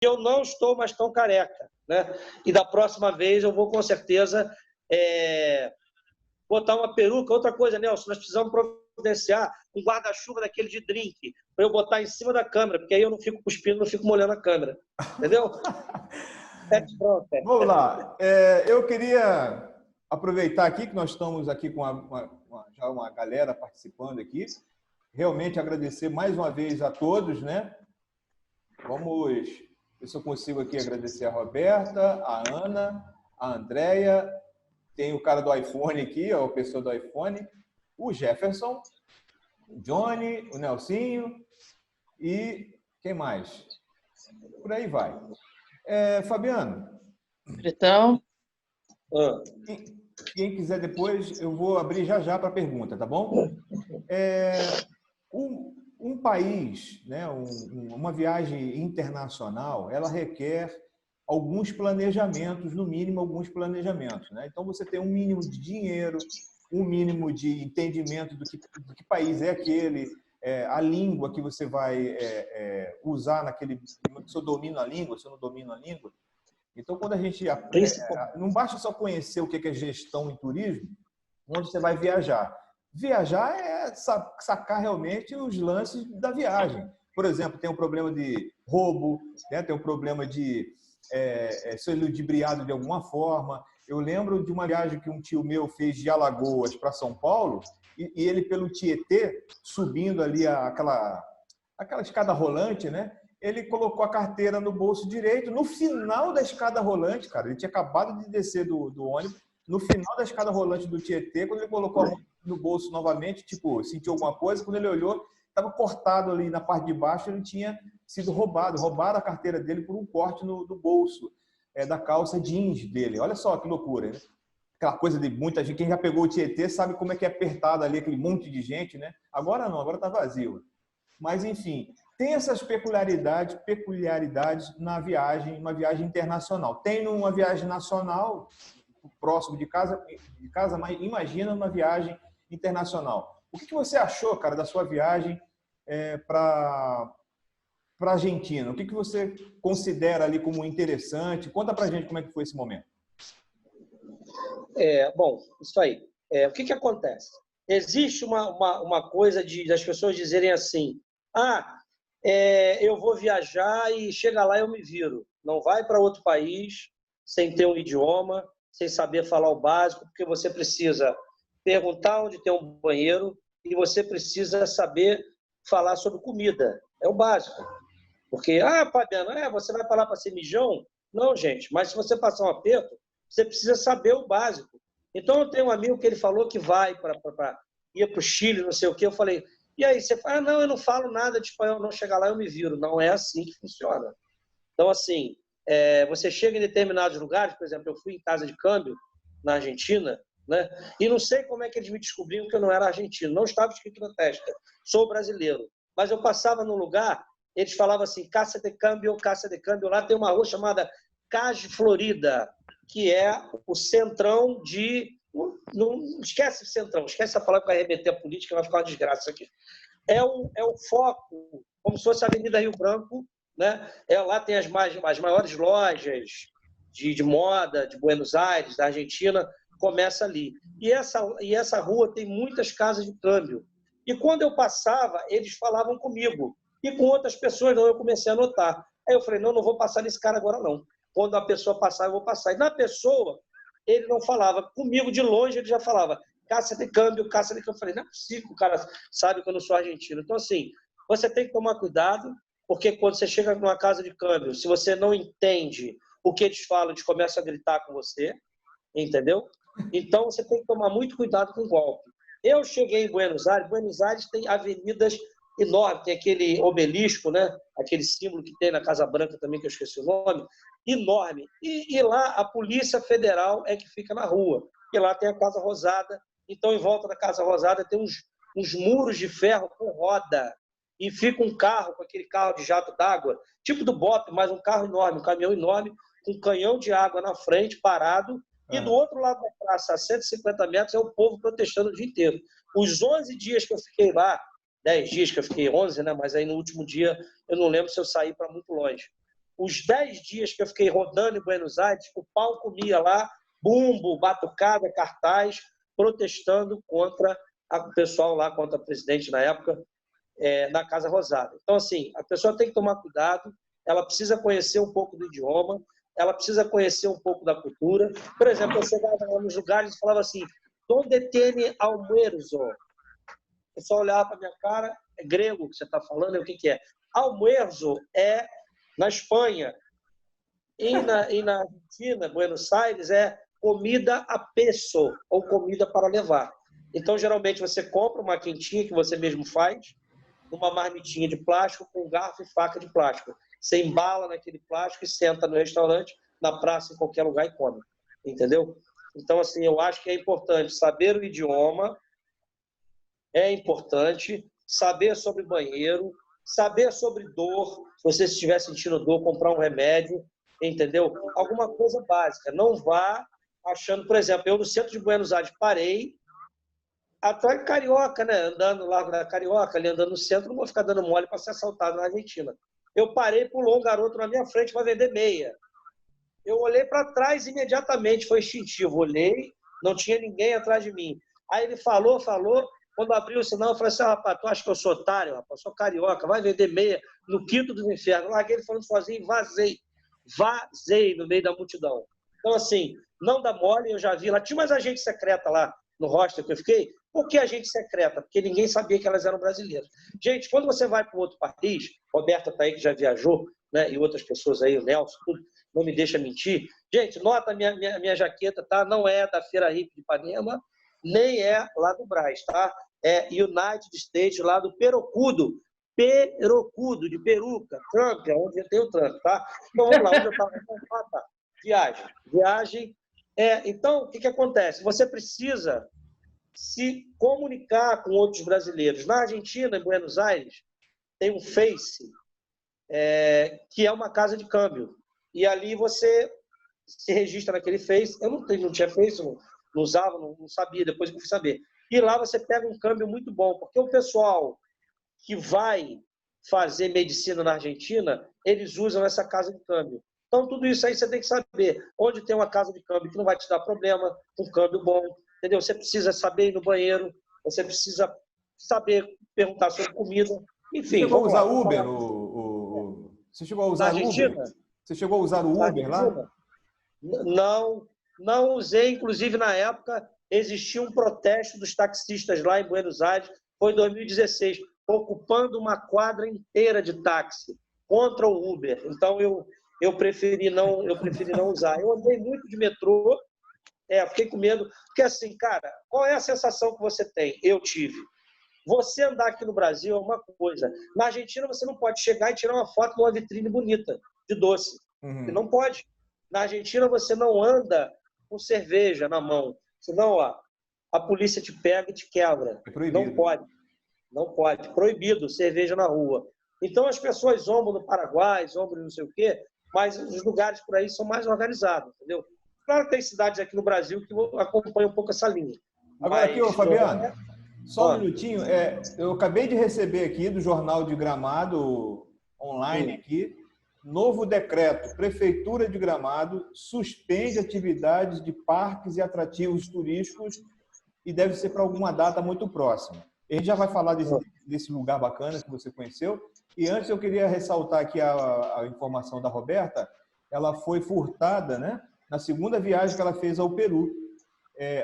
eu não estou mais tão careca, né? E da próxima vez eu vou, com certeza, botar uma peruca. Outra coisa, Nelson, nós precisamos providenciar um guarda-chuva daquele de drink, para eu botar em cima da câmera, porque aí eu não fico cuspindo, não fico molhando a câmera. Entendeu? Pronto. Vamos lá. Eu queria aproveitar aqui que nós estamos aqui com já uma galera participando aqui. Realmente agradecer mais uma vez a todos, né? Vamos ver se eu consigo aqui agradecer a Roberta, a Ana, a Andréia, tem o cara do iPhone aqui, ó, a pessoa do iPhone, o Jefferson, o Johnny, o Nelsinho e quem mais? Por aí vai. Fabiano. Então. Quem quiser depois, eu vou abrir já para a pergunta, tá bom? Um país, né, uma viagem internacional, ela requer alguns planejamentos, no mínimo alguns planejamentos, né? Então você tem um mínimo de dinheiro, um mínimo de entendimento do que país é aquele, a língua que você vai usar naquele... Se eu domino a língua, se eu não domino a língua. Então, quando a gente... não basta só conhecer o que é gestão em turismo, onde você vai viajar. Viajar é sacar realmente os lances da viagem. Por exemplo, tem um problema de roubo, né? Tem um problema de ser ludibriado de alguma forma. Eu lembro de uma viagem que um tio meu fez de Alagoas para São Paulo e ele, pelo Tietê, subindo ali aquela escada rolante, né? Ele colocou a carteira no bolso direito. No final da escada rolante, cara, ele tinha acabado de descer do ônibus. No final da escada rolante do Tietê, quando ele colocou a mão no bolso novamente, tipo, sentiu alguma coisa, quando ele olhou, estava cortado ali na parte de baixo, ele tinha sido roubado. Roubaram a carteira dele por um corte no bolso da calça jeans dele. Olha só que loucura, né? Aquela coisa de muita gente. Quem já pegou o Tietê sabe como é que é apertado ali, aquele monte de gente, né? Agora não, agora está vazio. Mas, enfim, tem essas peculiaridades na viagem, uma viagem internacional. Tem numa viagem nacional, próximo de casa, mas imagina uma viagem internacional. O que você achou, cara, da sua viagem para a Argentina? O que você considera ali como interessante? Conta pra gente como é que foi esse momento. Bom, isso aí. O que acontece? Existe uma coisa das pessoas dizerem assim, eu vou viajar e chega lá eu me viro. Não vai para outro país sem ter um idioma, sem saber falar o básico, porque você precisa perguntar onde tem um banheiro e você precisa saber falar sobre comida. É o básico. Porque, Fabiano, você vai falar para ser mijão? Não, gente, mas se você passar um aperto, você precisa saber o básico. Então, eu tenho um amigo que ele falou que ia para o Chile, não sei o quê. Eu falei, e aí? Você fala, não, eu não falo nada de espanhol, não, chegar lá eu me viro. Não é assim que funciona. Então, assim, você chega em determinados lugares, por exemplo, eu fui em casa de câmbio na Argentina, né? E não sei como é que eles me descobriram que eu não era argentino. Não estava escrito na testa. Sou brasileiro. Mas eu passava num lugar, eles falavam assim, Casa de Câmbio. Lá tem uma rua chamada Cage Florida, que é o centrão de... Não esquece o centrão, esquece essa palavra que vai remeter a política, vai ficar uma desgraça aqui. É o foco, como se fosse a Avenida Rio Branco, né? Lá tem as maiores lojas de moda de Buenos Aires, da Argentina, começa ali. E essa rua tem muitas casas de câmbio. E quando eu passava, eles falavam comigo. E com outras pessoas, não, eu comecei a notar. Aí eu falei, não vou passar nesse cara agora, não. Quando a pessoa passar, eu vou passar. E na pessoa, ele não falava. Comigo, de longe, ele já falava, Casa de Câmbio. Eu falei, não é possível, o cara sabe que eu não sou argentino. Então, assim, você tem que tomar cuidado, porque quando você chega numa casa de câmbio, se você não entende o que eles falam, eles começam a gritar com você, entendeu? Então, você tem que tomar muito cuidado com o golpe. Eu cheguei em Buenos Aires tem avenidas enormes, tem aquele obelisco, né? Aquele símbolo que tem na Casa Branca também, que eu esqueci o nome, enorme. E lá a Polícia Federal é que fica na rua. E lá tem a Casa Rosada. Então, em volta da Casa Rosada tem uns muros de ferro com roda. E fica um carro, com aquele carro de jato d'água, tipo do BOP, mas um carro enorme, um caminhão enorme, com um canhão de água na frente, parado. E do outro lado da praça, a 150 metros, é o povo protestando o dia inteiro. Os 11 dias que eu fiquei lá, 10 dias que eu fiquei, 11, né? Mas aí no último dia eu não lembro se eu saí para muito longe. os 10 dias que eu fiquei rodando em Buenos Aires, o pau comia lá, bumbo, batucada, cartaz, protestando contra o pessoal lá, contra o presidente na época, na Casa Rosada. Então, assim, a pessoa tem que tomar cuidado, ela precisa conhecer um pouco do idioma, ela precisa conhecer um pouco da cultura. Por exemplo, eu chegava nos lugares e falava assim, "Donde tiene almuerzo?" O pessoal olhava para minha cara, é grego que você está falando, o que que é? Almuerzo é na Espanha, e na Argentina, Buenos Aires, é comida a peso, ou comida para levar. Então, geralmente, você compra uma quentinha que você mesmo faz, numa marmitinha de plástico, com garfo e faca de plástico. Você embala naquele plástico e senta no restaurante, na praça, em qualquer lugar e come. Entendeu? Então, assim, eu acho que é importante saber o idioma, é importante saber sobre banheiro, saber sobre dor, se você estiver sentindo dor, comprar um remédio, entendeu? Alguma coisa básica. Não vá achando, por exemplo, eu no centro de Buenos Aires parei, atrás carioca, né? Andando lá na Carioca, ali andando no centro, não vou ficar dando mole para ser assaltado na Argentina. Eu parei, pulou um garoto na minha frente para vender meia. Eu olhei para trás imediatamente, foi instintivo. Olhei, não tinha ninguém atrás de mim. Aí ele falou, quando abriu o sinal, eu falei assim, rapaz, tu acha que eu sou otário, rapaz? Eu sou carioca, vai vender meia no quinto dos infernos. Larguei ele falando sozinho e vazei no meio da multidão. Então, assim, não dá mole, eu já vi lá, tinha umas agentes secretas lá no hostel que eu fiquei. Por que agente secreta? Porque ninguém sabia que elas eram brasileiras. Gente, quando você vai para outro país, Roberta está aí que já viajou, né? E outras pessoas aí, o Nelson, tudo, não me deixa mentir. Gente, nota minha jaqueta, tá? Não é da Feira Hippie de Ipanema, nem é lá do Brás, tá? É United States, lá do Perocudo, de peruca, tranca, onde tem o tranco, tá? Então vamos lá, onde eu estava? Ah, tá. Viagem. Então, o que acontece? Você precisa se comunicar com outros brasileiros. Na Argentina, em Buenos Aires, tem um Face, que é uma casa de câmbio. E ali você se registra naquele Face. Eu não tinha Face, não usava, não sabia, depois que eu fui saber. E lá você pega um câmbio muito bom, porque o pessoal que vai fazer medicina na Argentina, eles usam essa casa de câmbio. Então, tudo isso aí você tem que saber. Onde tem uma casa de câmbio que não vai te dar problema, um câmbio bom, entendeu? Você precisa saber ir no banheiro, você precisa saber perguntar sobre comida. Enfim, Você chegou a vamos usar lá. Uber? Você chegou a Na usar Uber? Argentina? Você chegou a usar o Na Uber lá? Argentina? Não usei. Inclusive, na época, existia um protesto dos taxistas lá em Buenos Aires, foi em 2016, ocupando uma quadra inteira de táxi contra o Uber. Então, eu preferi não usar. Eu andei muito de metrô, fiquei com medo, porque assim, cara, qual é a sensação que você tem? Eu tive. Você andar aqui no Brasil é uma coisa. Na Argentina, você não pode chegar e tirar uma foto numa vitrine bonita de doce. Você não pode. Na Argentina, você não anda com cerveja na mão. Senão, a polícia te pega e te quebra. É proibido. Não pode. Não pode. Proibido cerveja na rua. Então, as pessoas zombam no Paraguai, zombam não sei o quê, mas os lugares por aí são mais organizados, entendeu? Claro que tem cidades aqui no Brasil que acompanham um pouco essa linha. Agora aqui, ô Fabiano, só um minutinho. Eu acabei de receber aqui do Jornal de Gramado online aqui, novo decreto. Prefeitura de Gramado suspende atividades de parques e atrativos turísticos e deve ser para alguma data muito próxima. A gente já vai falar desse lugar bacana que você conheceu. E antes eu queria ressaltar aqui a informação da Roberta. Ela foi furtada, né, na segunda viagem que ela fez ao Peru.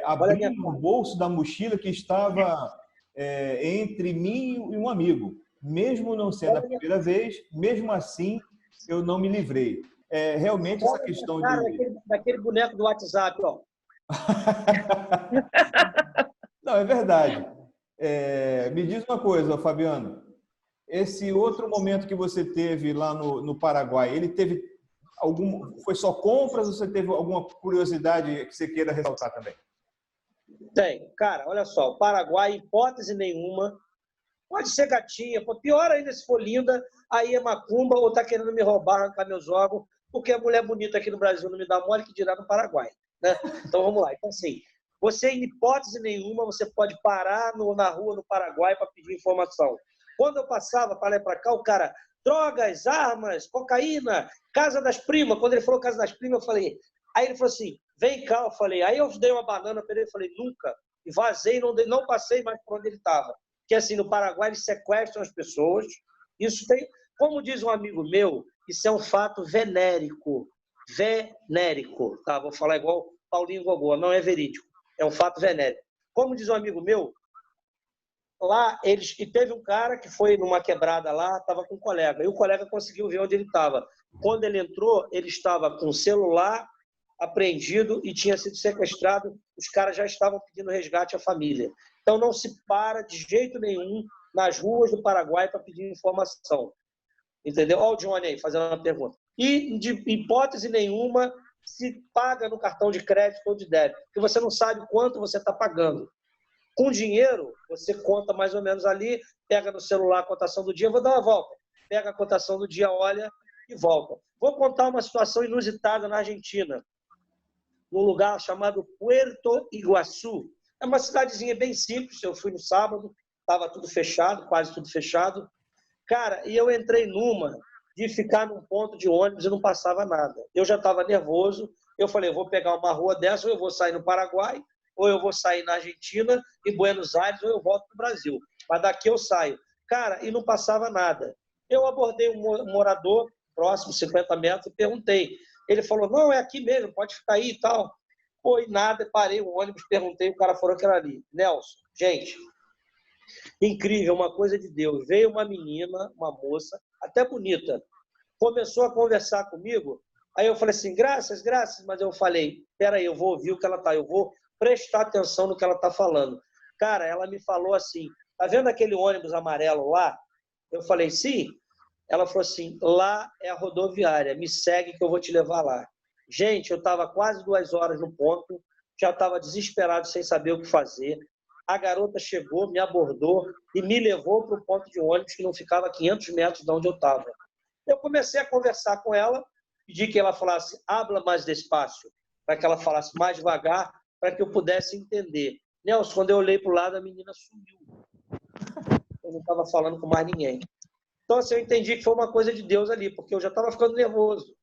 Abrindo o bolso da mochila que estava entre mim e um amigo. Mesmo não sendo a primeira vez, mesmo assim, eu não me livrei. Realmente essa questão daquele boneco do WhatsApp, ó. Não, é verdade. Me diz uma coisa, Fabiano. Esse outro momento que você teve lá no Paraguai, ele teve foi só compras ou você teve alguma curiosidade que você queira ressaltar também? Tem. Cara, olha só, o Paraguai, hipótese nenhuma, pode ser gatinha, pior ainda se for linda, aí é macumba ou tá querendo me roubar, arrancar meus órgãos, porque a mulher bonita aqui no Brasil não me dá mole, que dirá no Paraguai, né? Então vamos lá. Então assim, você em hipótese nenhuma, você pode parar na rua no Paraguai para pedir informação. Quando eu passava para lá e para cá, o cara, drogas, armas, cocaína, casa das primas. Quando ele falou casa das primas, eu falei... Aí ele falou assim, vem cá, eu falei. Aí eu dei uma banana para ele e falei, nunca. E vazei, não passei mais por onde ele estava. Porque assim, no Paraguai eles sequestram as pessoas. Isso tem, como diz um amigo meu, isso é um fato venérico. Venérico, tá? Vou falar igual Paulinho Gogô, não é verídico. É um fato venérico. Como diz um amigo meu, lá eles... E teve um cara que foi numa quebrada lá, estava com um colega. E o colega conseguiu ver onde ele estava. Quando ele entrou, ele estava com o celular apreendido e tinha sido sequestrado. Os caras já estavam pedindo resgate à família. Então não se para de jeito nenhum nas ruas do Paraguai para pedir informação. Entendeu? Olha o Johnny aí fazendo uma pergunta. E de hipótese nenhuma se paga no cartão de crédito ou de débito, porque você não sabe quanto você está pagando. Com dinheiro, você conta mais ou menos ali, pega no celular a cotação do dia, vou dar uma volta. Pega a cotação do dia, olha e volta. Vou contar uma situação inusitada na Argentina, num lugar chamado Puerto Iguaçu. É uma cidadezinha bem simples, eu fui no sábado, estava tudo fechado, quase tudo fechado. Cara, e eu entrei numa de ficar num ponto de ônibus e não passava nada. Eu já estava nervoso, eu falei, eu vou pegar uma rua dessa, ou eu vou sair no Paraguai, ou eu vou sair na Argentina, em Buenos Aires, ou eu volto para o Brasil. Mas daqui eu saio. Cara, e não passava nada. Eu abordei um morador próximo, 50 metros, e perguntei. Ele falou, não, é aqui mesmo, pode ficar aí e tal. Foi nada, parei o ônibus, perguntei, o cara falou que era ali. Nelson, gente, incrível, uma coisa de Deus. Veio uma menina, uma moça, até bonita, começou a conversar comigo, aí eu falei assim, graças, mas eu falei, peraí, eu vou ouvir o que ela tá, eu vou prestar atenção no que ela está falando. Cara, ela me falou assim, tá vendo aquele ônibus amarelo lá? Eu falei, sim. Ela falou assim, lá é a rodoviária, me segue que eu vou te levar lá. Gente, eu estava quase 2 horas no ponto, já estava desesperado, sem saber o que fazer. A garota chegou, me abordou e me levou para o ponto de ônibus que não ficava a 500 metros de onde eu estava. Eu comecei a conversar com ela, pedi que ela falasse, habla mais despacio, para que ela falasse mais devagar, para que eu pudesse entender. Nelson, quando eu olhei para o lado, a menina sumiu. Eu não estava falando com mais ninguém. Então, assim, eu entendi que foi uma coisa de Deus ali, porque eu já estava ficando nervoso,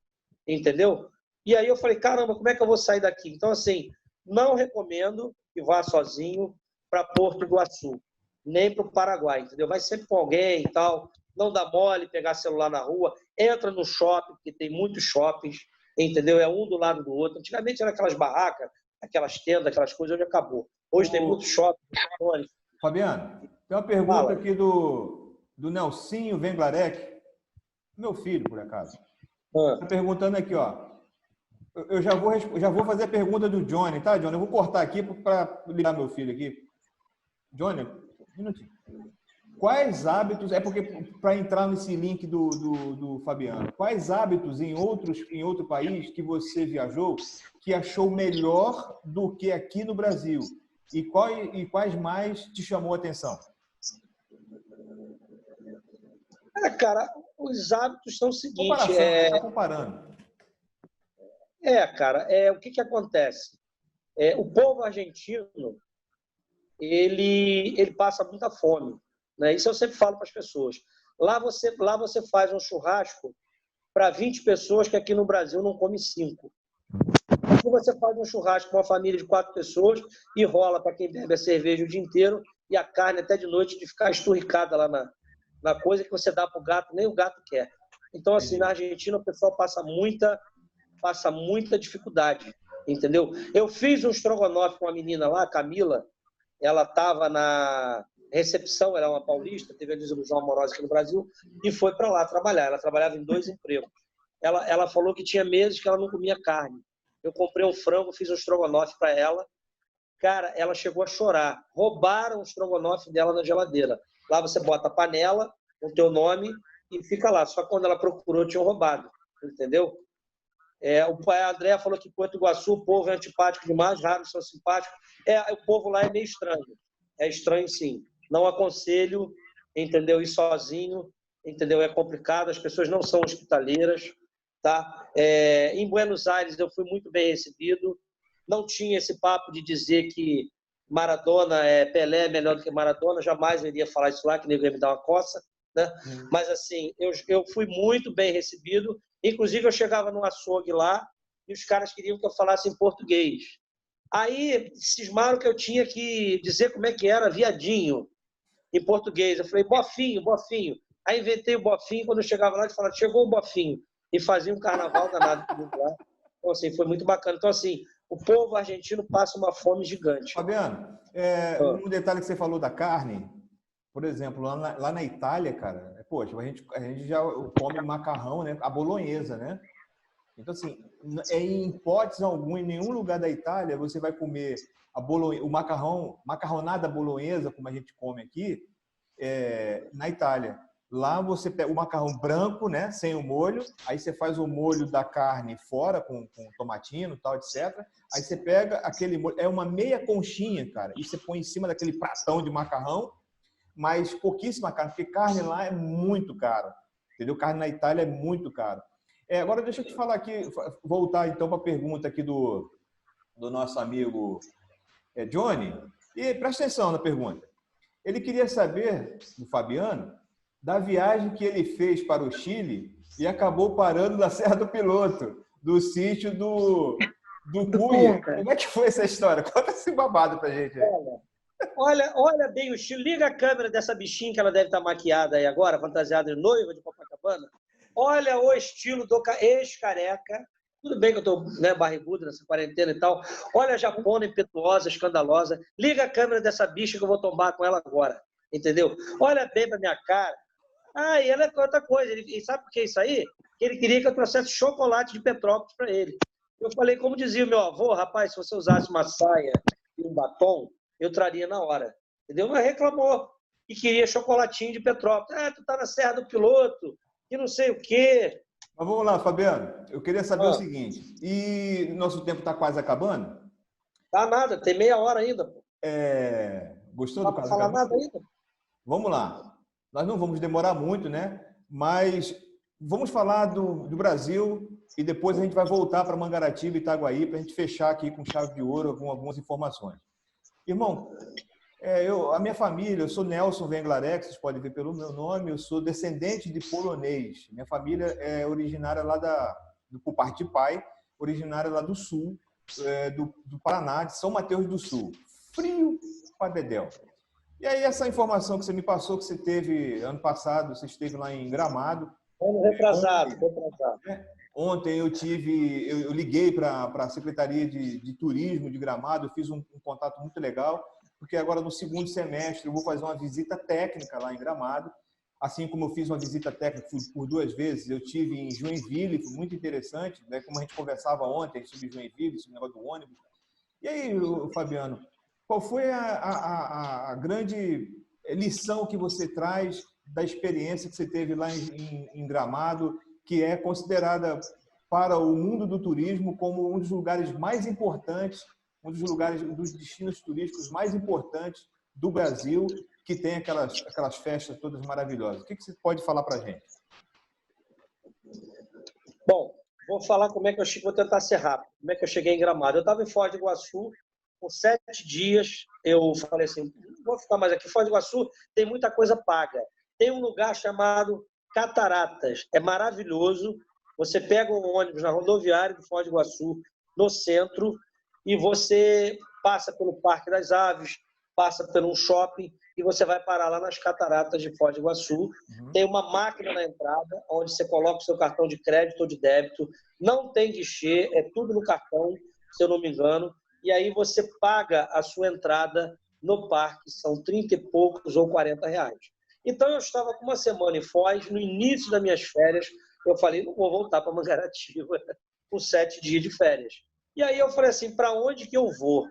entendeu? E aí eu falei, caramba, como é que eu vou sair daqui? Então, assim, não recomendo que vá sozinho para Porto Iguaçu, nem para o Paraguai, entendeu? Vai sempre com alguém e tal, não dá mole pegar celular na rua, entra no shopping, porque tem muitos shoppings, entendeu? É um do lado do outro. Antigamente eram aquelas barracas, aquelas tendas, aquelas coisas, hoje acabou. Hoje tem muitos shoppings. Fabiano, tem uma pergunta aqui do Nelsinho Venglarek, meu filho, por acaso. Está perguntando aqui, ó. Eu já vou fazer a pergunta do Johnny, tá, Johnny? Eu vou cortar aqui para ligar meu filho aqui. Johnny, um minutinho. Quais hábitos, é porque para entrar nesse link do Fabiano, quais hábitos em outro país que você viajou que achou melhor do que aqui no Brasil? E quais mais te chamou a atenção? Cara, os hábitos são o seguinte... Comparação, comparando. Cara, o que acontece? O povo argentino, ele passa muita fome, né? Isso eu sempre falo para as pessoas. Lá você faz um churrasco para 20 pessoas que aqui no Brasil não come 5. Aqui você faz um churrasco com uma família de 4 pessoas e rola para quem bebe a cerveja o dia inteiro e a carne até de noite de ficar esturricada lá na coisa que você dá para o gato, nem o gato quer. Então, assim, na Argentina o pessoal passa muita dificuldade, entendeu? Eu fiz um estrogonofe com uma menina lá, a Camila, ela estava na recepção, ela é uma paulista, teve a desilusão amorosa aqui no Brasil e foi para lá trabalhar. Ela trabalhava em 2 empregos. Ela falou que tinha meses que ela não comia carne. Eu comprei um frango, fiz um estrogonofe para ela. Cara, ela chegou a chorar. Roubaram o estrogonofe dela na geladeira. Lá você bota a panela com o teu nome e fica lá. Só quando ela procurou, tinham roubado. Entendeu? O pai André falou que em Porto Iguaçu o povo é antipático demais, raros são simpáticos. O povo lá é meio estranho. É estranho, sim. Não aconselho, entendeu? Ir sozinho, entendeu? É complicado, as pessoas não são hospitaleiras, tá? Em Buenos Aires eu fui muito bem recebido. Não tinha esse papo de dizer que Pelé é melhor do que Maradona. Jamais eu iria falar isso lá, que ninguém ia me dar uma coça. né? Mas, assim, eu fui muito bem recebido. Inclusive, eu chegava no açougue lá e os caras queriam que eu falasse em português. Aí, cismaram que eu tinha que dizer como é que era viadinho em português. Eu falei, bofinho, bofinho. Aí inventei o bofinho. Quando eu chegava lá, eles falaram, chegou o bofinho. E fazia um carnaval danado comigo lá. Então, assim, foi muito bacana. Então, assim, o povo argentino passa uma fome gigante. Fabiano, um detalhe que você falou da carne, por exemplo, lá na Itália, cara, poxa, a gente já come macarrão, né? A bolonhesa, né? Então, assim, em hipótese alguma, em nenhum lugar da Itália, você vai comer o macarronada bolonhesa, como a gente come aqui, na Itália. Lá você pega o macarrão branco, né, sem o molho, aí você faz o molho da carne fora, com tomatinho e tal, etc. Aí você pega aquele molho, é uma meia conchinha, cara, e você põe em cima daquele pratão de macarrão, mas pouquíssima carne, porque carne lá é muito caro, entendeu? Carne na Itália é muito caro. Agora deixa eu te falar aqui, voltar então para a pergunta aqui do nosso amigo Johnny, e presta atenção na pergunta. Ele queria saber, do Fabiano, da viagem que ele fez para o Chile e acabou parando na Serra do Piloto, do sítio do Cuy. Como é que foi essa história? Conta esse babado pra gente aí. Olha bem o Chile. Liga a câmera dessa bichinha que ela deve estar maquiada aí agora, fantasiada de noiva de Copacabana. Olha o estilo do ex-careca. Tudo bem que eu estou, né, barrigudo nessa quarentena e tal. Olha a japona impetuosa, escandalosa. Liga a câmera dessa bicha que eu vou tombar com ela agora. Entendeu? Olha bem para minha cara. E ela é outra coisa. Ele sabe por que isso aí? Que ele queria que eu trouxesse chocolate de Petrópolis para ele. Eu falei, como dizia o meu avô, rapaz, se você usasse uma saia e um batom, eu traria na hora. Entendeu? Mas reclamou. E queria chocolatinho de Petrópolis. Tu tá na Serra do Piloto, e não sei o quê. Mas vamos lá, Fabiano. Eu queria saber o seguinte. E nosso tempo está quase acabando? Tá nada, tem meia hora ainda. Pô. Gostou do quase acabando? Não falar nada ainda. Vamos lá. Nós não vamos demorar muito, né? Mas vamos falar do Brasil e depois a gente vai voltar para Mangaratiba e Itaguaí para a gente fechar aqui com chave de ouro com algumas informações. Irmão, a minha família, eu sou Nelson Venglarek, vocês podem ver pelo meu nome, eu sou descendente de polonês. Minha família é originária lá por parte de pai, originária lá do sul, do Paraná, de São Mateus do Sul. Frio para dedéu. E aí essa informação que você me passou, que você teve ano passado, você esteve lá em Gramado. Ano retrasado. Ontem eu liguei para a Secretaria de Turismo de Gramado, eu fiz um contato muito legal, porque agora no segundo semestre eu vou fazer uma visita técnica lá em Gramado, assim como eu fiz uma visita técnica por 2 vezes, eu tive em Joinville, foi muito interessante, né? Como a gente conversava ontem sobre Joinville, sobre o negócio do ônibus. E aí, Fabiano, qual foi a grande lição que você traz da experiência que você teve lá em Gramado, que é considerada para o mundo do turismo como um dos lugares mais importantes, dos destinos turísticos mais importantes do Brasil, que tem aquelas festas todas maravilhosas? O que você pode falar para a gente? Bom, vou falar como é que eu cheguei, vou tentar ser rápido. Como é que eu cheguei em Gramado? Eu estava em Foz do Iguaçu, por 7 dias, eu falei assim, não vou ficar mais aqui. Foz do Iguaçu tem muita coisa paga. Tem um lugar chamado Cataratas, é maravilhoso. Você pega um ônibus na rodoviária de Foz do Iguaçu, no centro, e você passa pelo Parque das Aves, passa por um shopping, e você vai parar lá nas Cataratas de Foz do Iguaçu. Tem uma máquina na entrada, onde você coloca o seu cartão de crédito ou de débito. Não tem guichê, é tudo no cartão, se eu não me engano. E aí você paga a sua entrada no parque, são 30 e poucos ou 40 reais. Então, eu estava com uma semana em Foz, no início das minhas férias, eu falei, não vou voltar para Mangaratiba com 7 dias de férias. E aí eu falei assim, para onde que eu vou?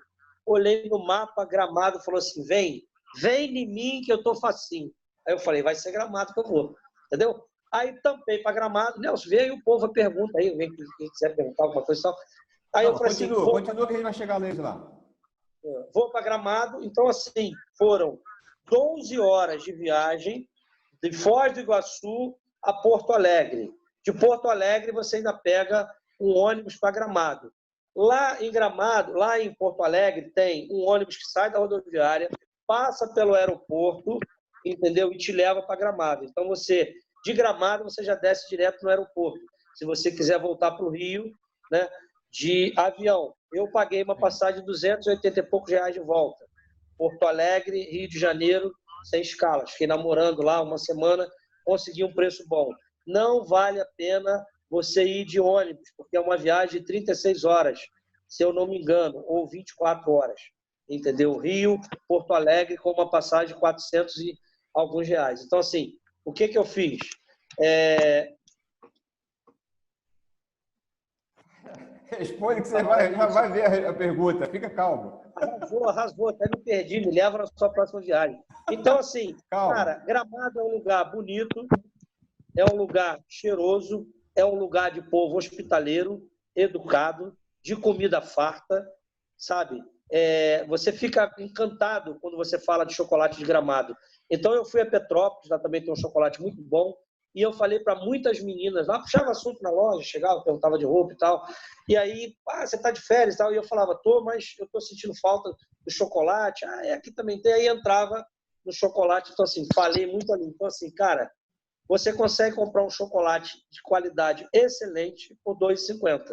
Olhei no mapa, Gramado, falou assim, vem em mim que eu estou facinho. Aí eu falei, vai ser Gramado que eu vou, entendeu? Aí tampei para Gramado, Nelson, veio o povo pergunta aí, vem quem quiser perguntar alguma coisa e tal. Aí eu falei continua que a gente vai chegar lá. Vou para Gramado. Então, assim, foram 12 horas de viagem de Foz do Iguaçu a Porto Alegre. De Porto Alegre, você ainda pega um ônibus para Gramado. Lá em Gramado, lá em Porto Alegre, tem um ônibus que sai da rodoviária, passa pelo aeroporto entendeu? E te leva para Gramado. Então, de Gramado, você já desce direto no aeroporto. Se você quiser voltar para o Rio, né, de avião. Eu paguei uma passagem de 280 e poucos reais de volta. Porto Alegre, Rio de Janeiro, sem escalas. Fiquei namorando lá uma semana, consegui um preço bom. Não vale a pena você ir de ônibus, porque é uma viagem de 36 horas, se eu não me engano, ou 24 horas. Entendeu? Rio, Porto Alegre, com uma passagem de 400 e alguns reais. Então, assim, o que eu fiz? Responde que você já vai ver a pergunta. Fica calmo. Arrasou, até me perdi. Me leva na sua próxima viagem. Então, assim, Calma. cara, Gramado é um lugar bonito, é um lugar cheiroso, é um lugar de povo hospitaleiro, educado, de comida farta, sabe? Você fica encantado quando você fala de chocolate de Gramado. Então, eu fui a Petrópolis, lá também tem um chocolate muito bom, e eu falei para muitas meninas, lá puxava assunto na loja, chegava, perguntava de roupa e tal, e aí, você tá de férias e tal, e eu falava, mas eu tô sentindo falta do chocolate, aqui também tem, aí entrava no chocolate, então assim, falei muito ali, então assim, cara, você consegue comprar um chocolate de qualidade excelente por R$ 2,50.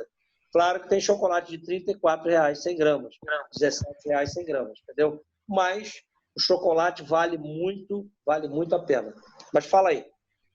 Claro que tem chocolate de R$ 34,00 100 gramas, R$ 17,00 100 gramas, entendeu? Mas o chocolate vale muito a pena. Mas fala aí.